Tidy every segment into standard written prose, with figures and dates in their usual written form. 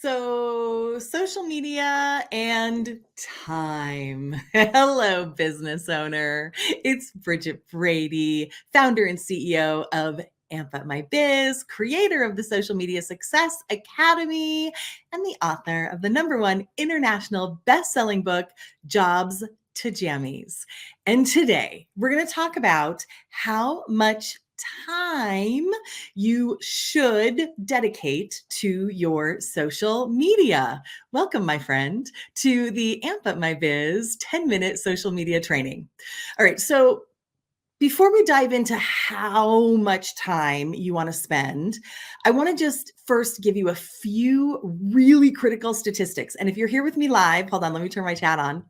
So, social media and time. Hello, business owner. It's Bridget Brady, founder and CEO of Amp Up My Biz, creator of the Social Media Success Academy, and the author of the #1 international best-selling book, Jobs to Jammies. And today, we're going to talk about how much time you should dedicate to your social media. Welcome, my friend, to the Amp Up My Biz 10-minute social media training. All right, so before we dive into how much time you want to spend, I want to just first give you a few really critical statistics. And if you're here with me live, hold on, let me turn my chat on.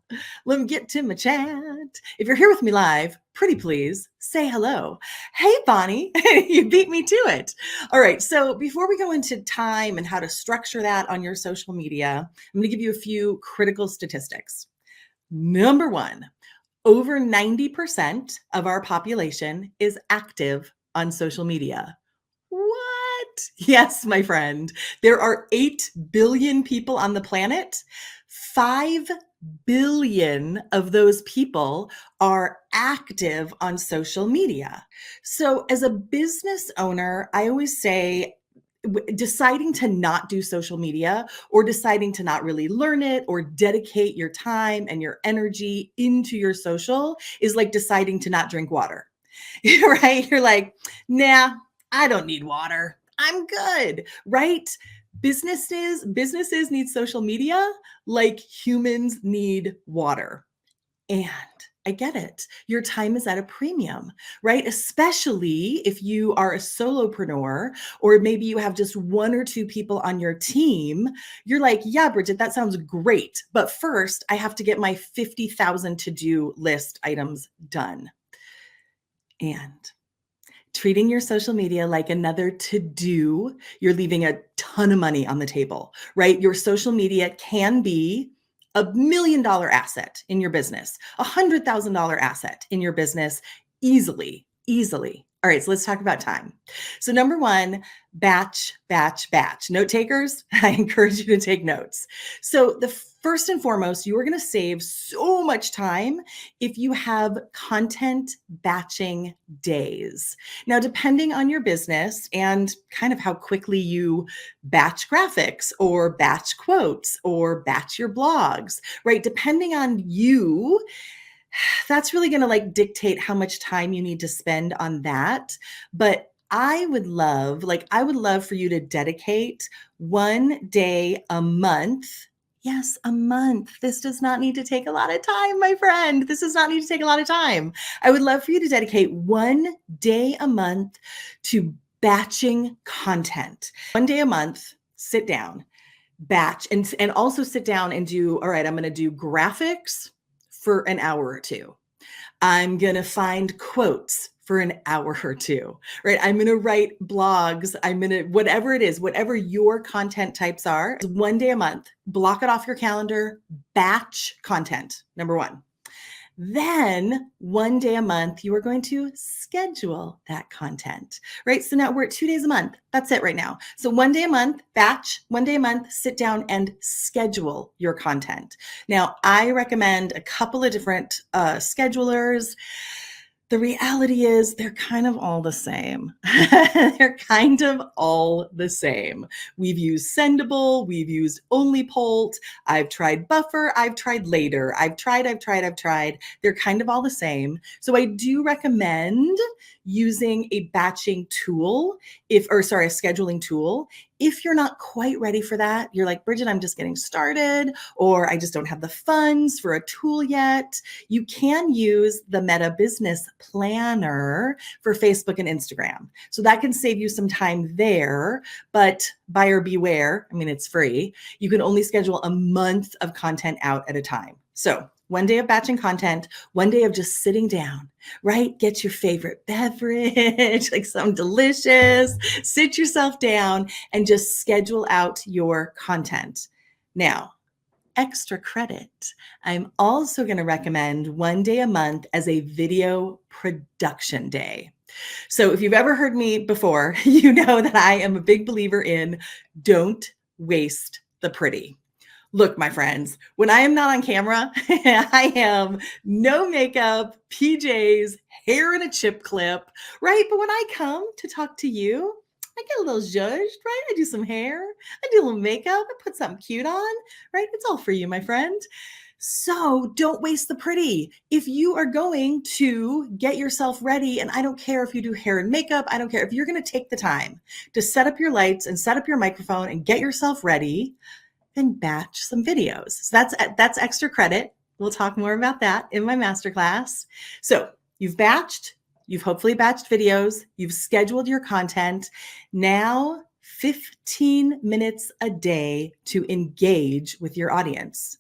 Let me get to my chat. If you're here with me live, pretty please say hello. Hey, Bonnie, you beat me to it. All right, so before we go into time and how to structure that on your social media, I'm going to give you a few critical statistics. Number one, over 90% of our population is active on social media. What? Yes, my friend. There are 8 billion people on the planet. 5 billion of those people are active on social media. So, as a business owner, I always say, deciding to not do social media or deciding to not really learn it or dedicate your time and your energy into your social is like deciding to not drink water, right? You're like, nah, I don't need water. I'm good, right? Businesses need social media like humans need water. And I get it. Your time is at a premium, right? Especially if you are a solopreneur or maybe you have just 1 or 2 people on your team. You're like, yeah, Bridget, that sounds great. But first, I have to get my 50,000 to-do list items done. And treating your social media like another to-do, you're leaving a ton of money on the table, right? Your social media can be $1 million asset in your business, $100,000 asset in your business, easily. All right, so let's talk about time. So number one, batch. Note takers, I encourage you to take notes. So the first and foremost, you are going to save so much time if you have content batching days. Now, depending on your business and kind of how quickly you batch graphics or batch quotes or batch your blogs, right? Depending on you, that's really going to like dictate how much time you need to spend on that. But I would love for you to dedicate 1 day a month. Yes, a month. This does not need to take a lot of time, my friend. This does not need to take a lot of time. I would love for you to dedicate 1 day a month to batching content. 1 day a month, sit down, batch, and also sit down and do, all right, I'm going to do graphics for an hour or two. I'm going to find quotes for an hour or two, right? I'm going to write blogs. I'm going to, whatever it is, whatever your content types are, 1 day a month, block it off your calendar, batch content, number one. Then 1 day a month, you are going to schedule that content, right? So now we're at 2 days a month. That's it right now. So 1 day a month, batch, 1 day a month, sit down and schedule your content. Now, I recommend a couple of different schedulers. The reality is they're kind of all the same. They're kind of all the same. We've used Sendable, we've used OnlyPolt, I've tried Buffer, I've tried Later, I've tried. They're kind of all the same. So I do recommend using a batching tool, a scheduling tool. If you're not quite ready for that, you're like, Bridget, I'm just getting started, or I just don't have the funds for a tool yet, you can use the Meta Business Planner for Facebook and Instagram. So that can save you some time there, but buyer beware. I mean, it's free. You can only schedule a month of content out at a time. So 1 day of batching content, 1 day of just sitting down, right? Get your favorite beverage, like something delicious, sit yourself down and just schedule out your content. Now, extra credit, I'm also going to recommend 1 day a month as a video production day. So if you've ever heard me before, you know that I am a big believer in don't waste the pretty. Look, my friends, when I am not on camera, I am no makeup, PJs, hair in a chip clip, right? But when I come to talk to you, I get a little zhuzhed, right? I do some hair, I do a little makeup, I put something cute on, right? It's all for you, my friend. So don't waste the pretty. If you are going to get yourself ready, and I don't care if you do hair and makeup, I don't care if you're going to take the time to set up your lights and set up your microphone and get yourself ready, then batch some videos. So that's extra credit. We'll talk more about that in my masterclass. So you've hopefully batched videos, you've scheduled your content. Now 15 minutes a day to engage with your audience.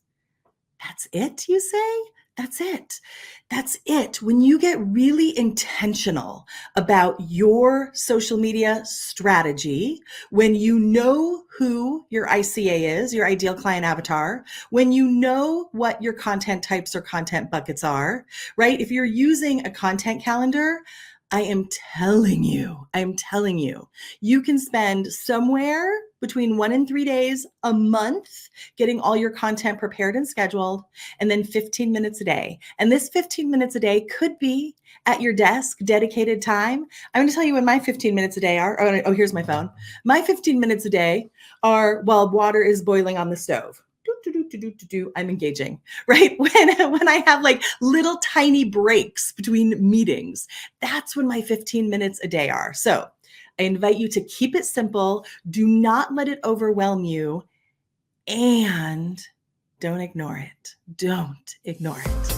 That's it, you say? That's it. That's it. When you get really intentional about your social media strategy, when you know who your ICA is, your ideal client avatar, when you know what your content types or content buckets are, right? If you're using a content calendar, I am telling you, you can spend somewhere between 1 and 3 days a month getting all your content prepared and scheduled, and then 15 minutes a day. And this 15 minutes a day could be at your desk, dedicated time. I'm going to tell you when my 15 minutes a day are. Oh, here's my phone. My 15 minutes a day are while water is boiling on the stove. I'm engaging, right? When I have like little tiny breaks between meetings, that's when my 15 minutes a day are. So I invite you to keep it simple. Do not let it overwhelm you, and don't ignore it. Don't ignore it.